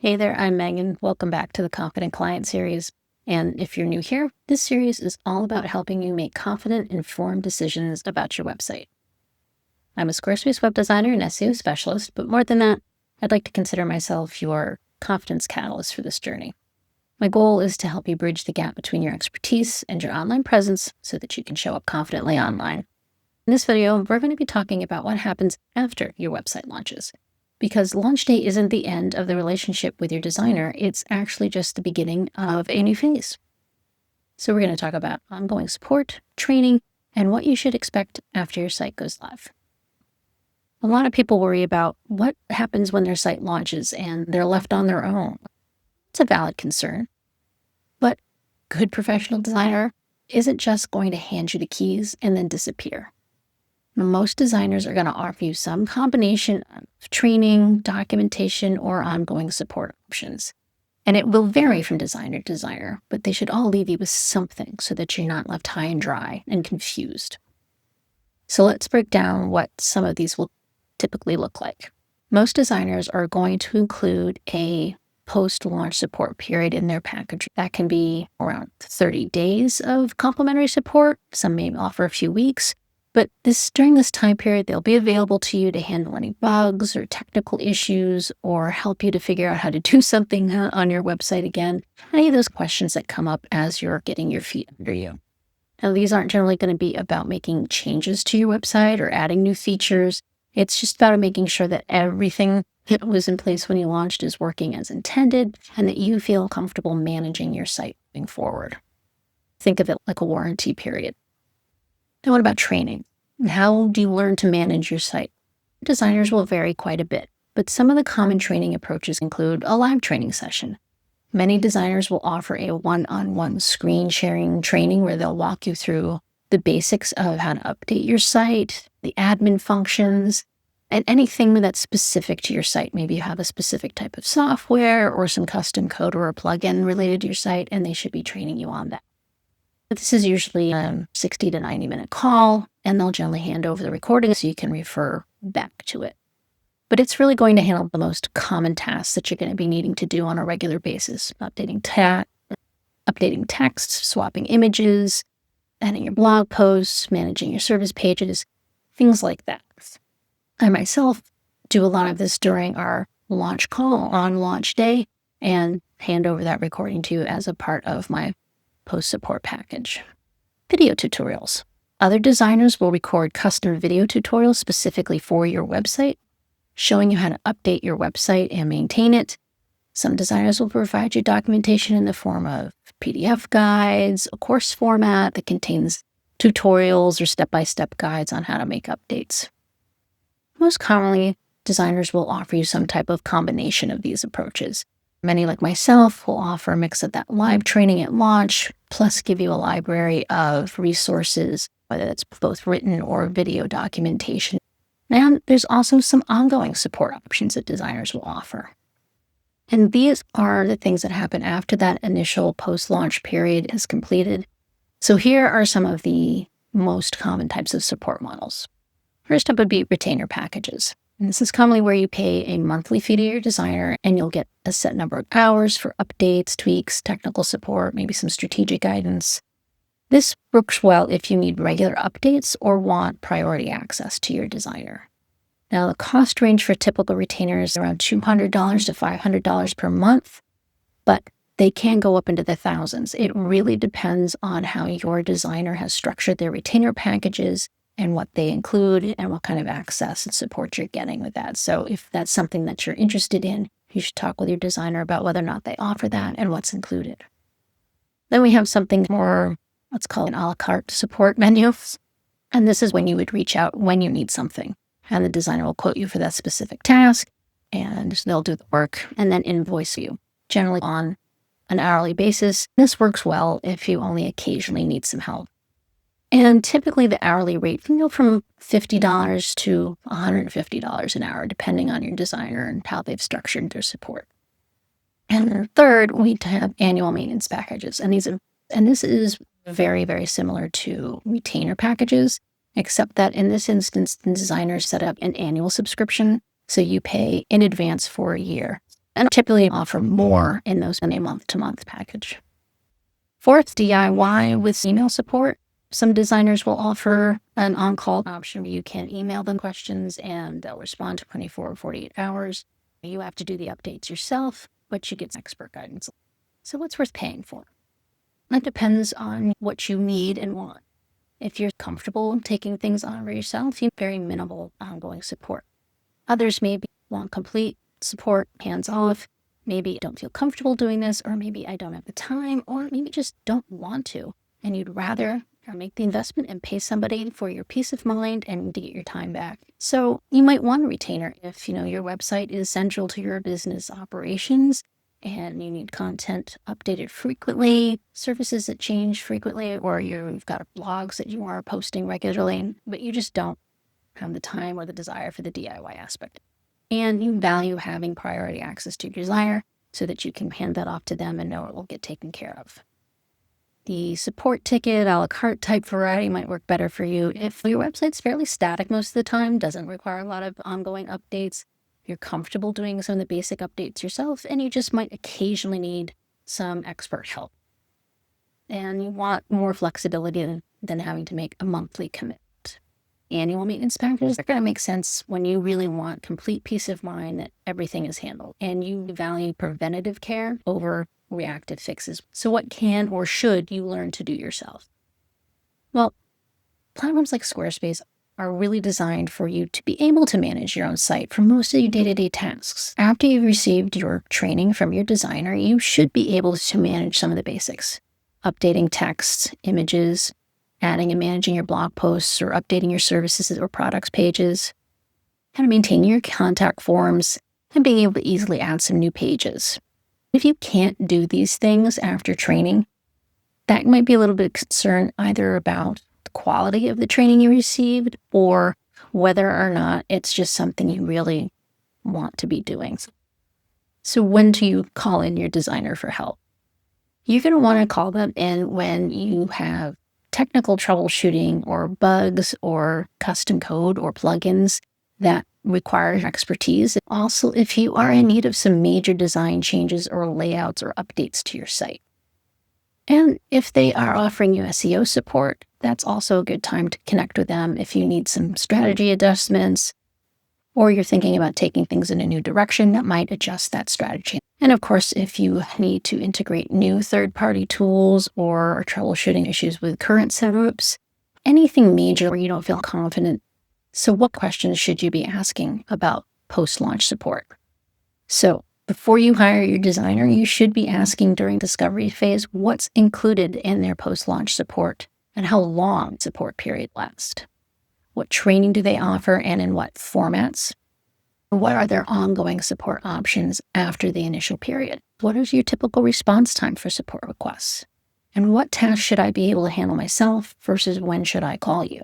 Hey there, I'm Megan. Welcome back to the Confident Client series. And if you're new here, this series is all about helping you make confident, informed decisions about your website. I'm a Squarespace web designer and SEO specialist, but more than that, I'd like to consider myself your confidence catalyst for this journey. My goal is to help you bridge the gap between your expertise and your online presence so that you can show up confidently online. In this video, we're going to be talking about what happens after your website launches. Because launch day isn't the end of the relationship with your designer, it's actually just the beginning of a new phase. So we're going to talk about ongoing support, training, and what you should expect after your site goes live. A lot of people worry about what happens when their site launches and they're left on their own. It's a valid concern, but a good professional designer isn't just going to hand you the keys and then disappear. Most designers are going to offer you some combination of training, documentation, or ongoing support options. And it will vary from designer to designer, but they should all leave you with something so that you're not left high and dry and confused. So let's break down what some of these will typically look like. Most designers are going to include a post-launch support period in their package. That can be around 30 days of complimentary support. Some may offer a few weeks. But during this time period, they'll be available to you to handle any bugs or technical issues or help you to figure out how to do something on your website again. Any of those questions that come up as you're getting your feet under you. Now, these aren't generally going to be about making changes to your website or adding new features. It's just about making sure that everything that was in place when you launched is working as intended and that you feel comfortable managing your site moving forward. Think of it like a warranty period. Now, what about training? How do you learn to manage your site? Designers will vary quite a bit, but some of the common training approaches include a live training session. Many designers will offer a one-on-one screen sharing training where they'll walk you through the basics of how to update your site, the admin functions, and anything that's specific to your site. Maybe you have a specific type of software or some custom code or a plugin related to your site, and they should be training you on that. This is usually a 60 to 90 minute call, and they'll generally hand over the recording so you can refer back to it. But it's really going to handle the most common tasks that you're going to be needing to do on a regular basis. Updating text, swapping images, adding your blog posts, managing your service pages, things like that. I myself do a lot of this during our launch call on launch day and hand over that recording to you as a part of my post-support package. Video tutorials. Other designers will record custom video tutorials specifically for your website, showing you how to update your website and maintain it. Some designers will provide you documentation in the form of PDF guides, a course format that contains tutorials or step-by-step guides on how to make updates. Most commonly, designers will offer you some type of combination of these approaches. Many, like myself, will offer a mix of that live training at launch, plus give you a library of resources, whether that's both written or video documentation. And there's also some ongoing support options that designers will offer. And these are the things that happen after that initial post-launch period is completed. So here are some of the most common types of support models. First up would be retainer packages. And this is commonly where you pay a monthly fee to your designer and you'll get a set number of hours for updates, tweaks, technical support, maybe some strategic guidance. This works well if you need regular updates or want priority access to your designer. Now, the cost range for typical retainers is around $200 to $500 per month, but they can go up into the thousands. It really depends on how your designer has structured their retainer packages and what they include and what kind of access and support you're getting with that. So if that's something that you're interested in, you should talk with your designer about whether or not they offer that and what's included. Then we have something more, let's call it an a la carte support menu. And this is when you would reach out when you need something. And the designer will quote you for that specific task, and they'll do the work and then invoice you, generally on an hourly basis. This works well if you only occasionally need some help. And typically the hourly rate can go from $50 to $150 an hour, depending on your designer and how they've structured their support. And then third, we have annual maintenance packages. And this is very, very similar to retainer packages, except that in this instance, the designer set up an annual subscription. So you pay in advance for a year. and typically offer more in those in a month-to-month package. Fourth, DIY with email support. Some designers will offer an on-call option where you can email them questions and they'll respond to 24 or 48 hours. You have to do the updates yourself, but you get expert guidance. So what's worth paying for? That depends on what you need and want. If you're comfortable taking things on for yourself, you have very minimal ongoing support. Others maybe want complete support, hands-off. Maybe don't feel comfortable doing this, or maybe I don't have the time, or maybe just don't want to, and you'd rather make the investment and pay somebody for your peace of mind and to get your time back. So you might want a retainer if your website is central to your business operations and you need content updated frequently, services that change frequently, or you've got blogs that you are posting regularly, but you just don't have the time or the desire for the DIY aspect. And you value having priority access to your designer so that you can hand that off to them and know it will get taken care of. The support ticket, a la carte type variety might work better for you if your website's fairly static most of the time, doesn't require a lot of ongoing updates, you're comfortable doing some of the basic updates yourself, and you just might occasionally need some expert help. And you want more flexibility than having to make a monthly commitment. Annual maintenance packages are going to make sense when you really want complete peace of mind that everything is handled and you value preventative care over reactive fixes. So what can or should you learn to do yourself? Well, platforms like Squarespace are really designed for you to be able to manage your own site for most of your day-to-day tasks. After you've received your training from your designer, you should be able to manage some of the basics. Updating text, images, adding and managing your blog posts, or updating your services or products pages, how to maintain your contact forms, and being able to easily add some new pages. If you can't do these things after training, that might be a little bit of concern either about the quality of the training you received or whether or not it's just something you really want to be doing. So when do you call in your designer for help? You're going to want to call them in when you have technical troubleshooting or bugs or custom code or plugins that require expertise. Also, if you are in need of some major design changes or layouts or updates to your site. And if they are offering you SEO support, that's also a good time to connect with them if you need some strategy adjustments or you're thinking about taking things in a new direction that might adjust that strategy. And of course, if you need to integrate new third-party tools or are troubleshooting issues with current setups, anything major where you don't feel confident. So what questions should you be asking about post-launch support? So before you hire your designer, you should be asking during discovery phase what's included in their post-launch support and how long support period lasts. What training do they offer and in what formats? What are their ongoing support options after the initial period? What is your typical response time for support requests? And what tasks should I be able to handle myself versus when should I call you?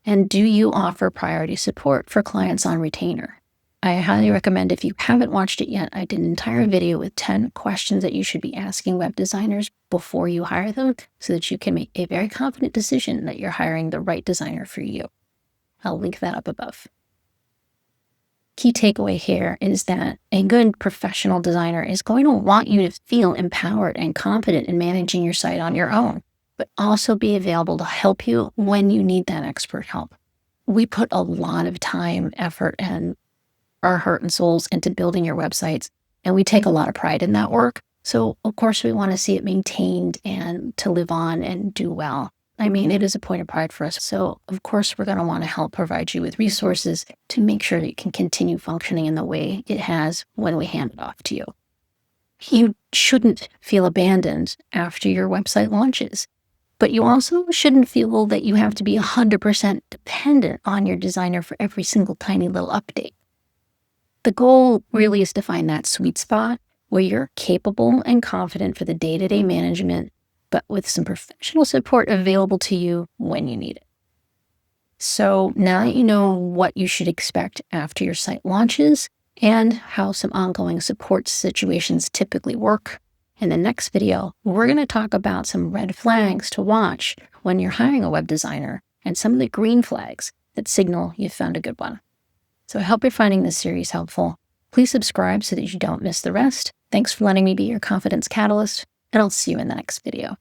And do you offer priority support for clients on retainer? I highly recommend, if you haven't watched it yet, I did an entire video with 10 questions that you should be asking web designers before you hire them so that you can make a very confident decision that you're hiring the right designer for you. I'll link that up above. Key takeaway here is that a good professional designer is going to want you to feel empowered and confident in managing your site on your own, but also be available to help you when you need that expert help. We put a lot of time, effort, and our heart and souls into building your websites, and we take a lot of pride in that work. So of course we want to see it maintained and to live on and do well. I mean, it is a point of pride for us. So of course we're going to want to help provide you with resources to make sure that it can continue functioning in the way it has when we hand it off to you. You shouldn't feel abandoned after your website launches, but you also shouldn't feel that you have to be 100% dependent on your designer for every single tiny little update. The goal really is to find that sweet spot where you're capable and confident for the day-to-day management, but with some professional support available to you when you need it. So now that you know what you should expect after your site launches and how some ongoing support situations typically work, in the next video, we're going to talk about some red flags to watch when you're hiring a web designer and some of the green flags that signal you've found a good one. So I hope you're finding this series helpful. Please subscribe so that you don't miss the rest. Thanks for letting me be your confidence catalyst, and I'll see you in the next video.